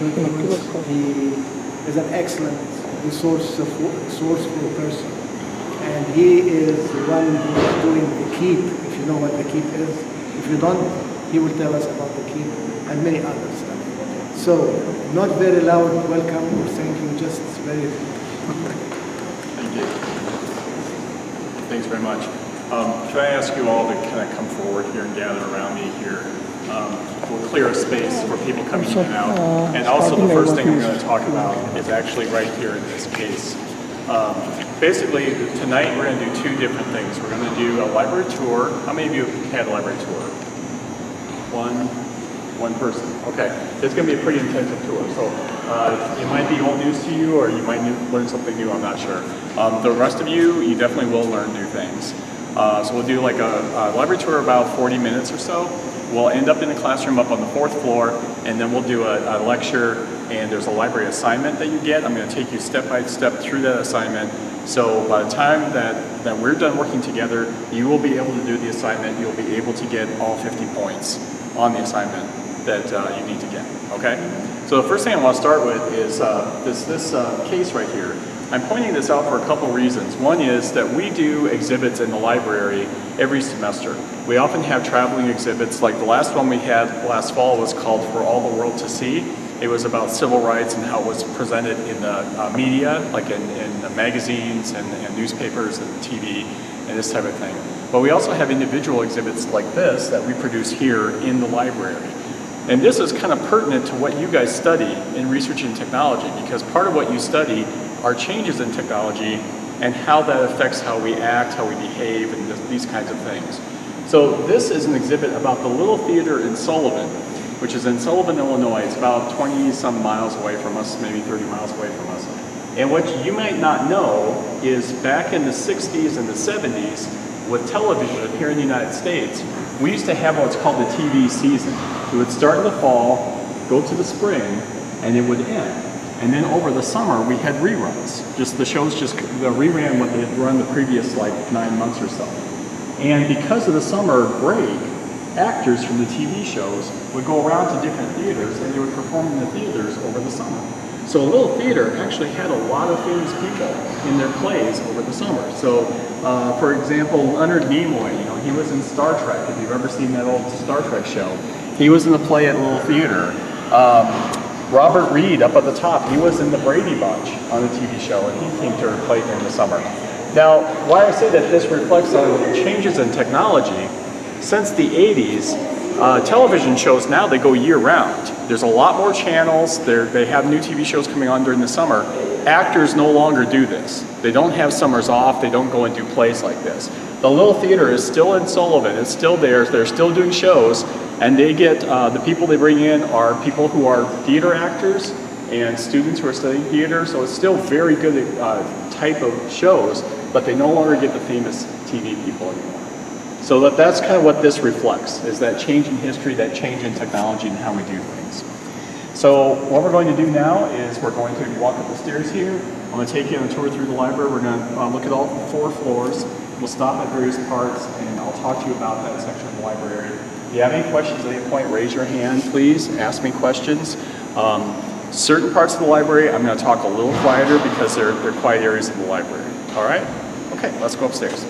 Todd Bruns. He is an excellent resourceful person. And he is the one who is doing the keep, if you know what the keep is. If you don't, he will tell us about the keep and many other stuff. So, not very loud welcome or thank you, just very... Thank you. Thanks very much. Can I ask you all to kind of come forward here and gather around me here? We'll clear a space for people coming in and out. And also the first thing I'm going to talk about is actually right here in this case. Basically, tonight we're going to do two different things. We're going to do a library tour. How many of you have had a library tour? One person. Okay. It's going to be a pretty intensive tour. So it might be all news to you, or you might learn something new. I'm not sure. The rest of you, you definitely will learn new things. So we'll do like a library tour about 40 minutes or so. We'll end up in the classroom up on the 4th floor, and then we'll do a lecture, and there's a library assignment that you get. I'm going to take you step by step through that assignment. So by the time that we're done working together, you will be able to do the assignment. You'll be able to get all 50 points on the assignment that you need to get, okay? So the first thing I want to start with is this case right here. I'm pointing this out for a couple reasons. One is that we do exhibits in the library every semester. We often have traveling exhibits, like the last one we had last fall was called For All the World to See. It was about civil rights and how it was presented in the media, like in the magazines and newspapers and TV and this type of thing. But we also have individual exhibits like this that we produce here in the library. And this is kind of pertinent to what you guys study in research and technology, because part of what you study are changes in technology and how that affects how we act, how we behave, and these kinds of things. So this is an exhibit about the Little Theater in Sullivan, which is in Sullivan, Illinois. It's about 20-some miles away from us, maybe 30 miles away from us. And what you might not know is back in the 60s and the 70s, with television here in the United States, we used to have what's called the TV season. It would start in the fall, go to the spring, and it would end. And then over the summer, we had reruns. The shows reran what they had run the previous like 9 months or so. And because of the summer break, actors from the TV shows would go around to different theaters and they would perform in the theaters over the summer. So a Little Theater actually had a lot of famous people in their plays over the summer. So, for example, Leonard Nimoy, he was in Star Trek. If you've ever seen that old Star Trek show, he was in the play at Little Theater. Robert Reed up at the top, he was in the Brady Bunch on the TV show, and he came to play during the summer. Now, why I say that this reflects on changes in technology, since the 80s, television shows now, they go year-round. There's a lot more channels. They have new TV shows coming on during the summer. Actors no longer do this. They don't have summers off. They don't go and do plays like this. The Little Theater is still in Sullivan. It's still there. They're still doing shows. And they get, the people they bring in are people who are theater actors and students who are studying theater. So it's still very good type of shows, but they no longer get the famous TV people anymore. So that's kind of what this reflects, is that change in history, that change in technology and how we do things. So what we're going to do now is we're going to walk up the stairs here. I'm going to take you on a tour through the library. We're going to look at all 4 floors. We'll stop at various parts and I'll talk to you about that section of the library. If you have any questions at any point, raise your hand, please. Ask me questions. Certain parts of the library, I'm going to talk a little quieter because they're quiet areas of the library. All right? Okay, let's go upstairs.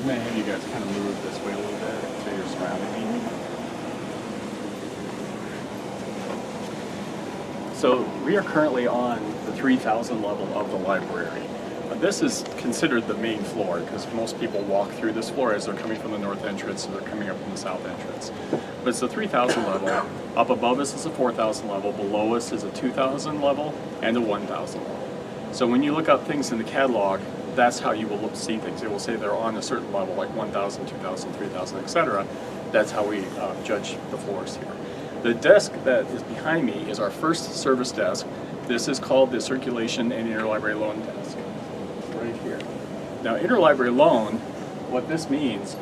I'm going to have you guys kind of move this way a little bit so you're surrounding me. So we are currently on the 3,000 level of the library. This is considered the main floor because most people walk through this floor as they're coming from the north entrance, so they're coming up from the south entrance. But it's the 3,000 level. Up above us is a 4,000 level. Below us is a 2,000 level and a 1,000 level. So when you look up things in the catalog, that's how you will see things. It will say they're on a certain level, like 1,000, 2,000, 3,000, etc. That's how we judge the floors here. The desk that is behind me is our first service desk. This is called the Circulation and Interlibrary Loan Desk, right here. Now, interlibrary loan, what this means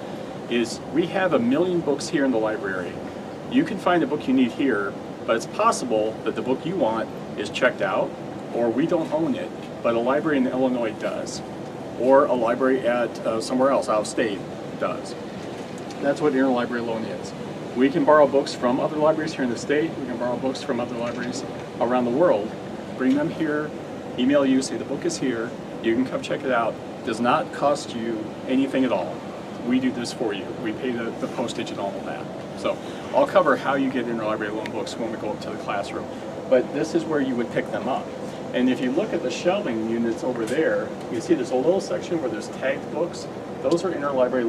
is we have 1 million books here in the library. You can find the book you need here, but it's possible that the book you want is checked out, or we don't own it, but a library in Illinois does, or a library at somewhere else, out of state, does. That's what interlibrary loan is. We can borrow books from other libraries here in the state. We can borrow books from other libraries around the world, bring them here, email you, say the book is here, you can come check it out. It does not cost you anything at all. We do this for you. We pay the postage and all of that. So I'll cover how you get interlibrary loan books when we go up to the classroom. But this is where you would pick them up. And if you look at the shelving units over there, you see there's a little section where there's tagged books. Those are interlibrary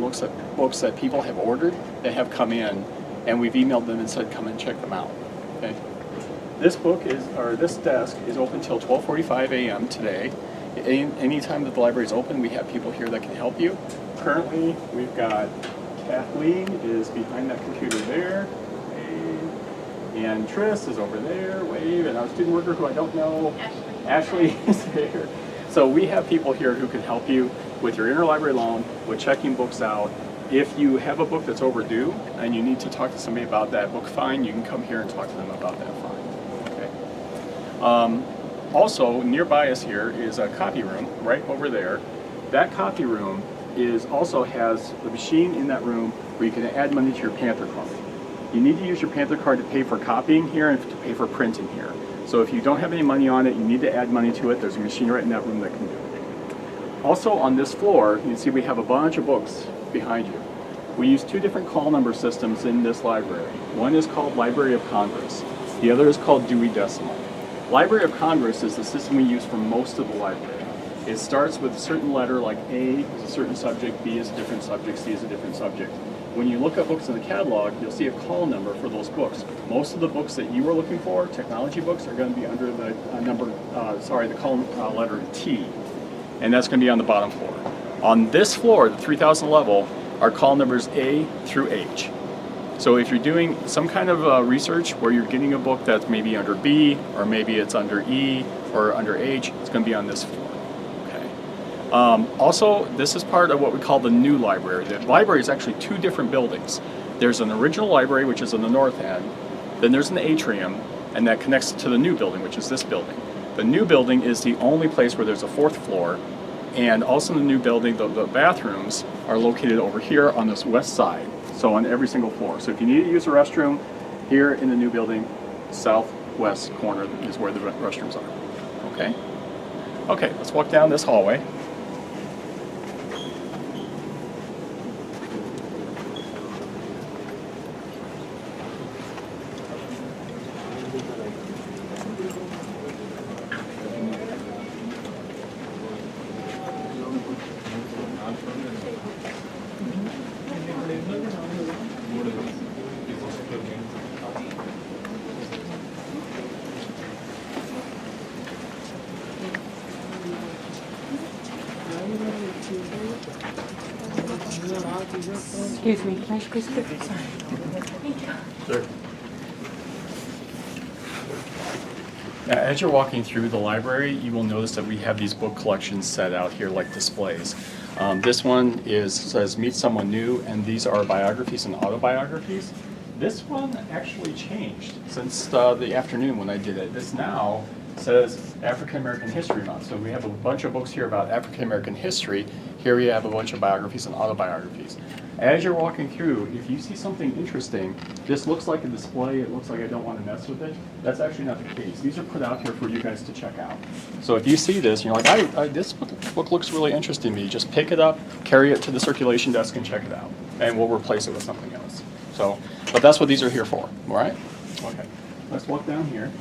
books that people have ordered that have come in, and we've emailed them and said, come and check them out. Okay. This desk is open till 12:45 a.m. today. Any time that the library is open, we have people here that can help you. Currently, we've got Kathleen is behind that computer there. Wave. And Tris is over there. Wave. And our student worker who I don't know, Ashley is there. So we have people here who can help you with your interlibrary loan, with checking books out. If you have a book that's overdue and you need to talk to somebody about that book fine, you can come here and talk to them about that fine. Okay. Also, nearby us here is a copy room right over there. That copy room also has the machine in that room where you can add money to your Panther card. You need to use your Panther card to pay for copying here and to pay for printing here. So if you don't have any money on it, you need to add money to it. There's a machine right in that room that can do it. Also on this floor, you can see we have a bunch of books behind you. We use 2 different call number systems in this library. One is called Library of Congress. The other is called Dewey Decimal. Library of Congress is the system we use for most of the library. It starts with a certain letter, like A is a certain subject, B is a different subject, C is a different subject. When you look at books in the catalog, you'll see a call number for those books. Most of the books that you were looking for, technology books, are going to be under the the call letter T, and that's going to be on the bottom floor. On this floor, the 3,000 level, our call numbers A through H. So if you're doing some kind of research where you're getting a book that's maybe under B, or maybe it's under E, or under H, it's going to be on this floor. Also, this is part of what we call the new library. The library is actually 2 different buildings. There's an original library, which is on the north end. Then there's an atrium, and that connects to the new building, which is this building. The new building is the only place where there's a 4th floor. And also in the new building, the bathrooms are located over here on this west side. So on every single floor. So if you need to use a restroom, here in the new building, southwest corner is where the restrooms are. Okay? Okay, let's walk down this hallway. Excuse me, can I squeeze it? Sorry. Thank you. Sure. As you're walking through the library, you will notice that we have these book collections set out here like displays. This one says Meet Someone New, and these are biographies and autobiographies. This one actually changed since the afternoon when I did it. This now says African American History Month. So we have a bunch of books here about African American history. Here we have a bunch of biographies and autobiographies. As you're walking through, if you see something interesting, this looks like a display, it looks like I don't want to mess with it. That's actually not the case. These are put out here for you guys to check out. So if you see this and you're like, this book looks really interesting to me, just pick it up, carry it to the circulation desk and check it out. And we'll replace it with something else. So, but that's what these are here for, all right? Okay, let's walk down here.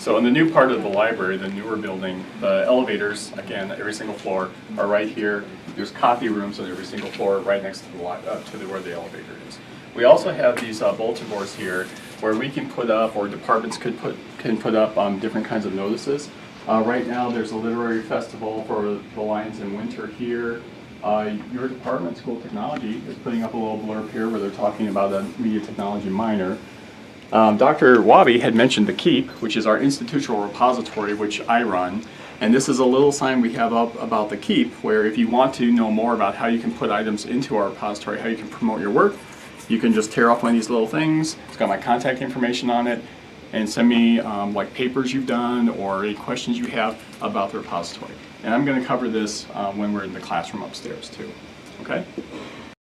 So in the new part of the library, the newer building, the elevators, again, every single floor are right here. There's coffee rooms on every single floor right next to where the elevator is. We also have these bulletin boards here where we can put up, or departments can put up different kinds of notices. Right now there's a literary festival for the Lions in Winter here. Your department, School of Technology, is putting up a little blurb here where they're talking about a media technology minor. Dr. Wahby had mentioned the KEEP, which is our institutional repository, which I run. And this is a little sign we have up about the KEEP, where if you want to know more about how you can put items into our repository, how you can promote your work, you can just tear off one of these little things. It's got my contact information on it, and send me like papers you've done or any questions you have about the repository. And I'm going to cover this when we're in the classroom upstairs too. Okay?